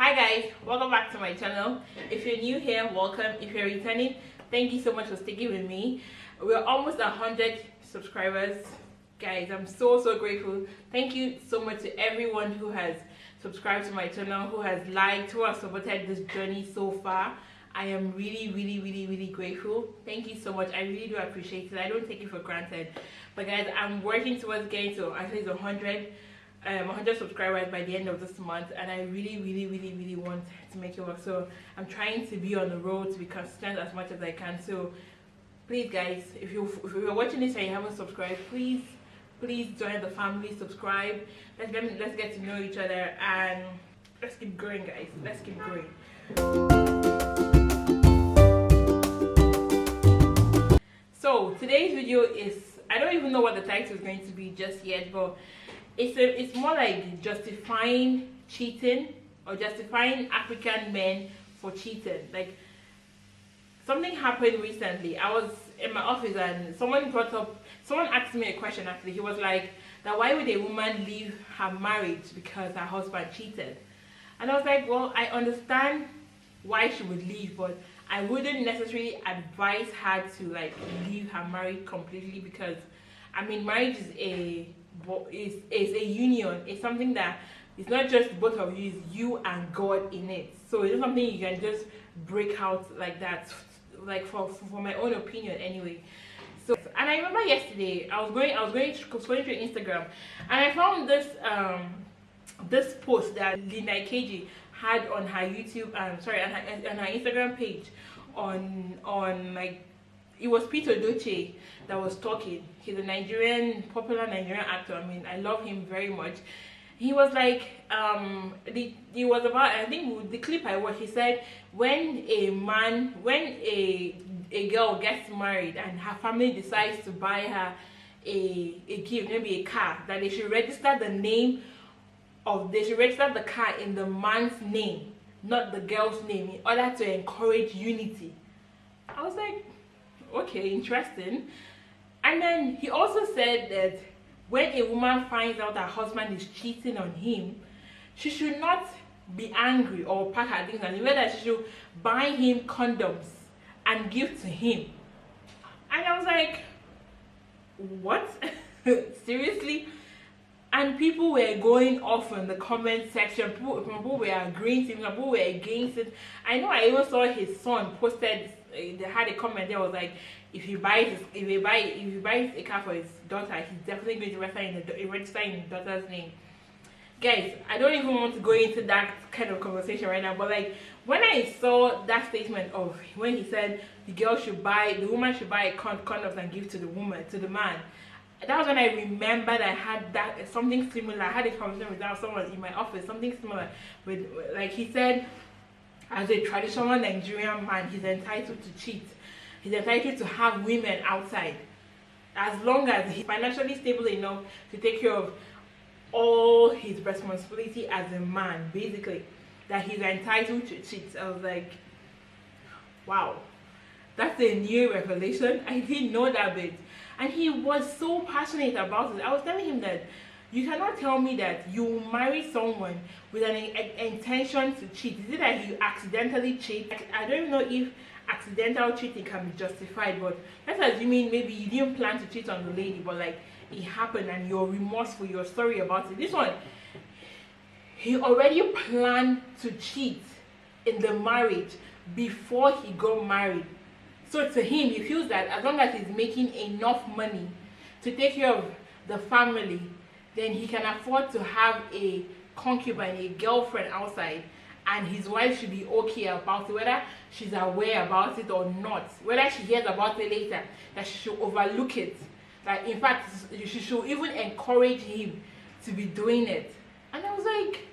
Hi guys, welcome back to my channel. If you're new here, welcome. If you're returning, thank you so much for sticking with me. We're almost 100 subscribers, guys. I'm so grateful. Thank you so much to everyone who has subscribed to my channel, who has liked, who has supported this journey so far. I am really grateful. Thank you so much. I really do appreciate it. I don't take it for granted. But guys, I'm working towards getting to at least 100 subscribers by the end of this month, and I really want to make it work. So I'm trying to be on the road to be consistent as much as I can. So please guys, if you're watching this and you haven't subscribed, please join the family, subscribe. Let's get to know each other, and let's keep growing, guys. Let's keep growing. So today's video is, I don't even know what the title is going to be just yet, but it's more like justifying cheating, or justifying African men for cheating. Like, something happened recently. I was in my office and someone asked me a question. Actually, he was like, that why would a woman leave her marriage because her husband cheated? And I was like, well, I understand why she would leave, but I wouldn't necessarily advise her to like leave her marriage completely, because I mean, marriage is a union. It's something that it's not just both of you, it's you and God in it. So it's not something you can just break out like that, like for my own opinion anyway. So, and I remember yesterday I was going scrolling through Instagram, and I found this post that Lina Keji had on her YouTube, on her Instagram page, on like, it was Peter Doche that was talking. He's a popular Nigerian actor. I mean, I love him very much. He was like, it was about, I think the clip I watched, he said, when a girl gets married and her family decides to buy her a gift, maybe a car, that they should register the car in the man's name, not the girl's name, in order to encourage unity. I was like, okay, interesting. And then he also said that when a woman finds out her husband is cheating on him, she should not be angry or pack her things, and rather she should buy him condoms and give to him. And I was like, what? Seriously? And people were going off in the comment section. People were agreeing to him, people were against it. I know I even saw his son posted, they had a comment there, was like, if he buys a car for his daughter, he's definitely going to register in his daughter's name. Guys, I don't even want to go into that kind of conversation right now, but like, when I saw that statement of when he said the woman should buy a condoms and give to the man, that was when I remembered I had something similar. I had a conversation with someone in my office, something similar with, like, he said, as a traditional Nigerian man, he's entitled to cheat. He's entitled to have women outside, as long as he's financially stable enough to take care of all his responsibility as a man, basically, that he's entitled to cheat. I was like, wow, that's a new revelation. I didn't know that bit. And he was so passionate about it. I was telling him that you cannot tell me that you marry someone with an intention to cheat. Is it that you accidentally cheat? I don't even know if accidental cheating can be justified, but let's assume maybe you didn't plan to cheat on the lady, but like it happened and you're remorseful, you're sorry about it. This one, he already planned to cheat in the marriage before he got married. So to him, he feels that as long as he's making enough money to take care of the family, then he can afford to have a concubine, a girlfriend outside, and his wife should be okay about it, whether she's aware about it or not, whether she hears about it later, that she should overlook it. Like, in fact, she should even encourage him to be doing it. And I was like,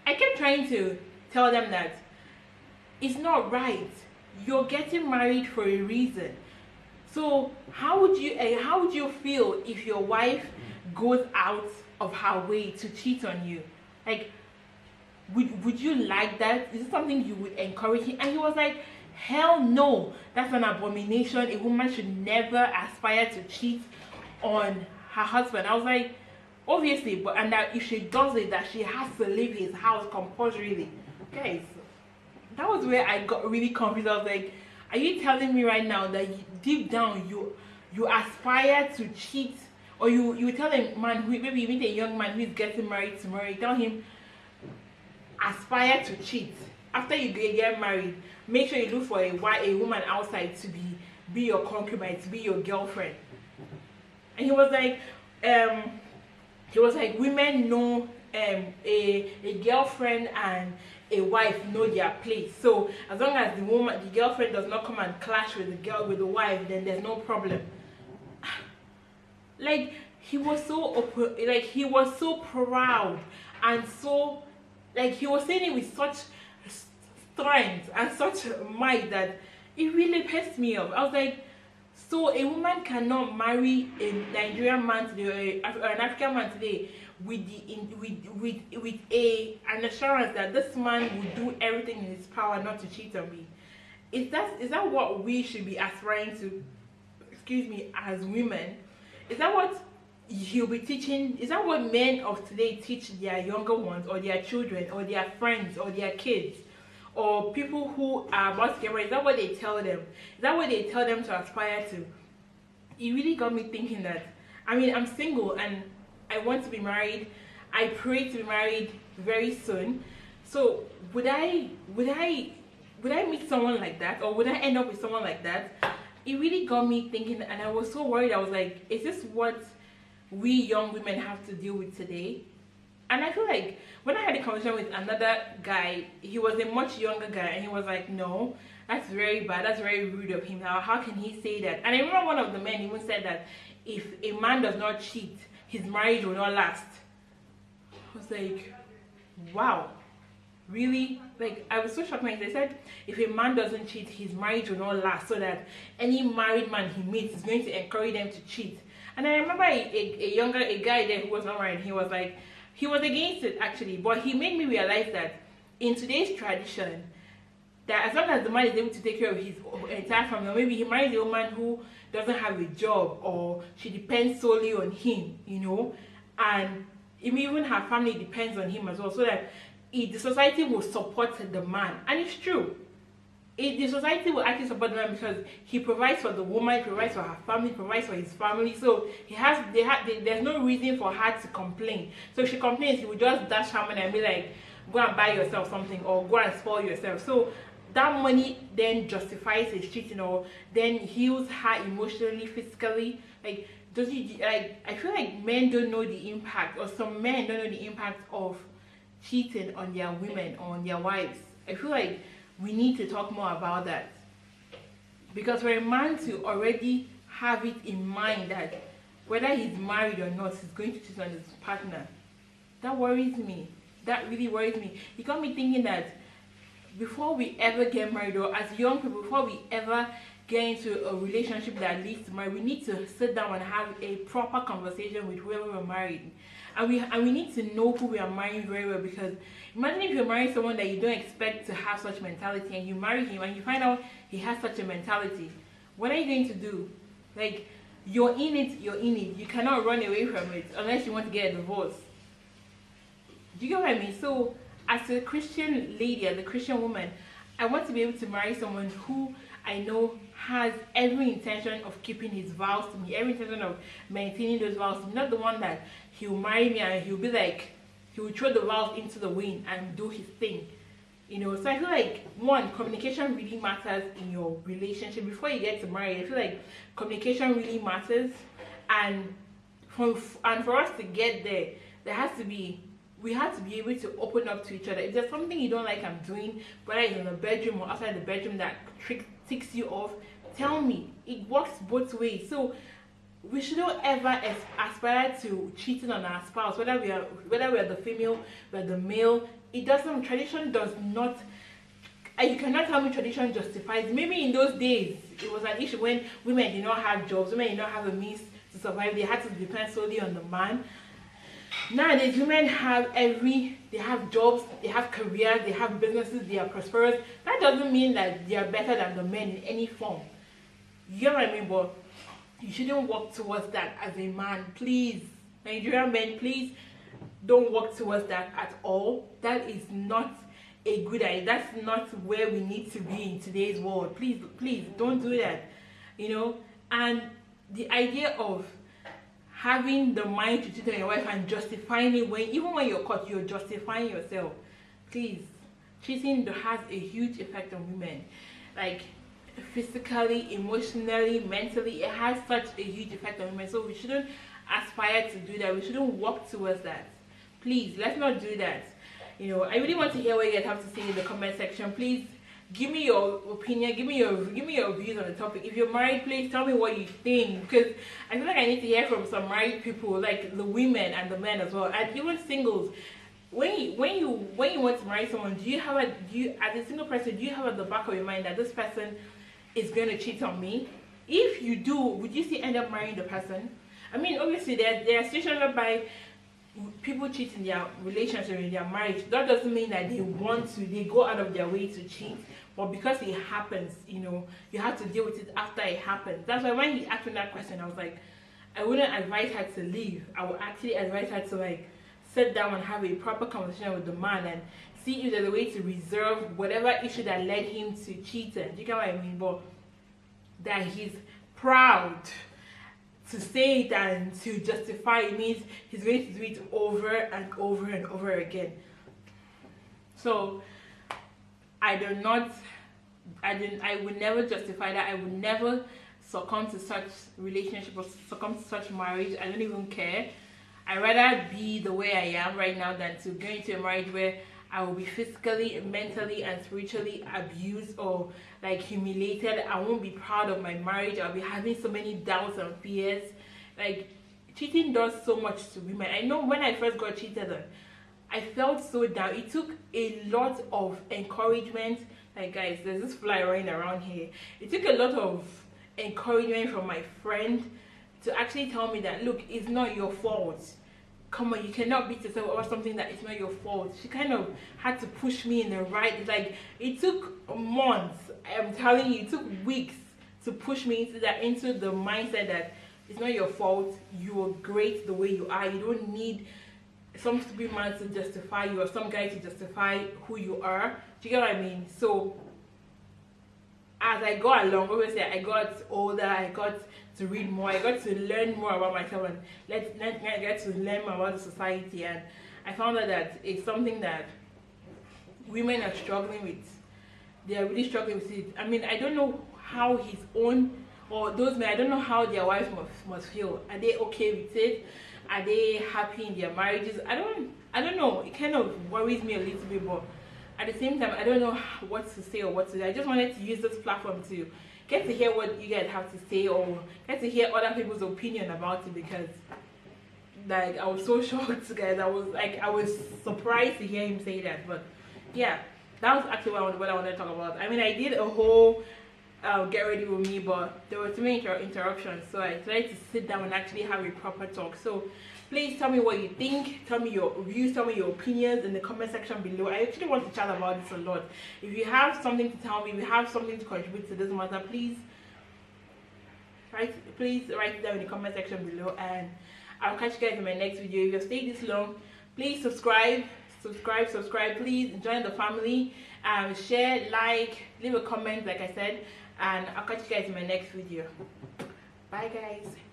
I kept trying to tell them that it's not right. You're getting married for a reason. So how would you feel if your wife goes out of her way to cheat on you? Like, would you like that? Is it something you would encourage him? And he was like, hell no, that's an abomination. A woman should never aspire to cheat on her husband. I was like, obviously, but and that if she does it, that she has to leave his house compulsorily. Guys, that was where I got really confused. I was like, are you telling me right now that deep down you aspire to cheat? Or you tell a man who, maybe you meet a young man who is getting married tomorrow, you tell him aspire to cheat. After you get married, make sure you look for a woman outside to be your concubine, to be your girlfriend. And he was like women know a girlfriend and a wife know their place. So as long as the girlfriend does not come and clash with the wife, then there's no problem. Like he was so proud, and so like he was saying it with such strength and such might that it really pissed me off. I was like, so a woman cannot marry a Nigerian man today or an African man today with an assurance that this man will do everything in his power not to cheat on me. Is that what we should be aspiring to, excuse me, as women? Is that what he'll be teaching? Is that what men of today teach their younger ones, or their children, or their friends, or their kids, or people who are about to get married? Is that what they tell them? Is that what they tell them to aspire to? It really got me thinking that, I mean, I'm single and I want to be married. I pray to be married very soon. So would I meet someone like that, or would I end up with someone like that? It really got me thinking, and I was so worried. I was like, is this what we young women have to deal with today? And I feel like when I had a conversation with another guy, he was a much younger guy, and he was like, no, that's very bad, that's very rude of him. How can he say that? And I remember one of the men even said that if a man does not cheat, his marriage will not last. I was like, wow, really? Like, I was so shocked when they said if a man doesn't cheat, his marriage will not last, so that any married man he meets is going to encourage them to cheat. And I remember a guy there who was not married. He was like, he was against it actually, but he made me realize that in today's tradition, that as long as the man is able to take care of his entire family, or maybe he marries a woman who doesn't have a job, or she depends solely on him, you know, and even her family depends on him as well, so that the society will support the man. And it's true. The society will actually support the man because he provides for the woman, he provides for her family, provides for his family. So there's no reason for her to complain. So if she complains, he will just dash her money and be like, go and buy yourself something, or go and spoil yourself. So that money then justifies his cheating, or then heals her emotionally, physically. Like, I feel like men don't know the impact, or some men don't know the impact of cheating on their women or on their wives. I feel like we need to talk more about that, because for a man to already have it in mind that whether he's married or not, he's going to cheat on his partner, that worries me. That really worries me. It got me thinking that before we ever get married, or as young people, before we ever get into a relationship that leads to marriage, we need to sit down and have a proper conversation with whoever we're marrying. And we need to know who we are marrying very well, because imagine if you're marrying someone that you don't expect to have such mentality, and you marry him and you find out he has such a mentality. What are you going to do? Like, you're in it. You cannot run away from it unless you want to get a divorce. Do you get what I mean? So as a Christian lady, as a Christian woman, I want to be able to marry someone who I know has every intention of keeping his vows to me, every intention of maintaining those vows to me. Not the one that he'll marry me and he'll be like, he will throw the vows into the wind and do his thing, you know. So I feel like, one, communication really matters in your relationship before you get to marry. I feel like communication really matters, and for us to get there, we have to be able to open up to each other. If there's something you don't like I'm doing, whether it's in the bedroom or outside the bedroom, that ticks you off, tell me. It works both ways. So we shouldn't ever aspire to cheating on our spouse, whether we are the female, we're the male. It doesn't. Tradition does not. You cannot tell me tradition justifies. Maybe in those days it was an issue when women did not have jobs, women did not have a means to survive. They had to depend solely on the man. Nowadays, women have jobs, they have careers, they have businesses, they are prosperous. That doesn't mean that they are better than the men in any form. You know what I mean? But you shouldn't work towards that as a man. Please, Nigerian men, please don't work towards that at all. That is not a good idea. That's not where we need to be in today's world. Please don't do that, you know. And the idea of having the mind to cheat on your wife and justifying it, when even when you're caught, you're justifying yourself. Please, cheating has a huge effect on women, like physically, emotionally, mentally. It has such a huge effect on women, so we shouldn't aspire to do that. We shouldn't work towards that. Please, let's not do that. You know, I really want to hear what you guys have to say in the comment section. Please give me your opinion, give me your views on the topic. If you're married, please tell me what you think, because I feel like I need to hear from some married people, like the women and the men as well, and even singles. When you want to marry someone, do you as a single person, do you have at the back of your mind that this person is going to cheat on me? If you do, would you still end up marrying the person? I mean, obviously there are situations whereby people cheat in their relationship, in their marriage. That doesn't mean that they go out of their way to cheat, but because it happens, you know, you have to deal with it after it happens. That's why when he asked me that question, I was like, I wouldn't advise her to leave. I would actually advise her to like sit down and have a proper conversation with the man and see if there's a way to resolve whatever issue that led him to cheating. Do you get what I mean? But that he's proud to say it and to justify it means he's going to do it over and over and over again. So I would never justify that. I would never succumb to such relationship or succumb to such marriage. I don't even care. I'd rather be the way I am right now than to go into a marriage where I will be physically, mentally, and spiritually abused or like humiliated. I won't be proud of my marriage. I'll be having so many doubts and fears. Like, cheating does so much to women. I know when I first got cheated on, I felt so down. It took a lot of encouragement. Like, guys, there's this fly running around here. It took a lot of encouragement from my friend to actually tell me that, look, it's not your fault. Come on, you cannot beat yourself over something that is not your fault. She kind of had to push me in the right. Like, it took months. I'm telling you, it took weeks to push me into the mindset that it's not your fault. You are great the way you are. You don't need some stupid man to justify you or some guy to justify who you are. Do you get what I mean? So as I got along, obviously I got older, I got to read more, I got to learn more about myself and get to learn more about the society, and I found out that it's something that women are struggling with. They are really struggling with it. I mean, I don't know how his own or those men, I don't know how their wives must feel. Are they okay with it? Are they happy in their marriages? I don't know. It kind of worries me a little bit, but at the same time, I don't know what to say or what to do. I just wanted to use this platform to get to hear what you guys have to say or get to hear other people's opinion about it, because like I was so shocked, guys. I was surprised to hear him say that. But yeah, that was actually what I wanted to talk about. I mean, I did a whole get ready with me, but there were too many interruptions, so I decided to sit down and actually have a proper talk. So please tell me what you think, tell me your views, tell me your opinions in the comment section below. I actually want to chat about this a lot. If you have something to tell me, if you have something to contribute to this matter, please write it down in the comment section below, and I'll catch you guys in my next video. If you've stayed this long, please subscribe, please join the family, share, like, leave a comment like I said, and I'll catch you guys in my next video. Bye guys.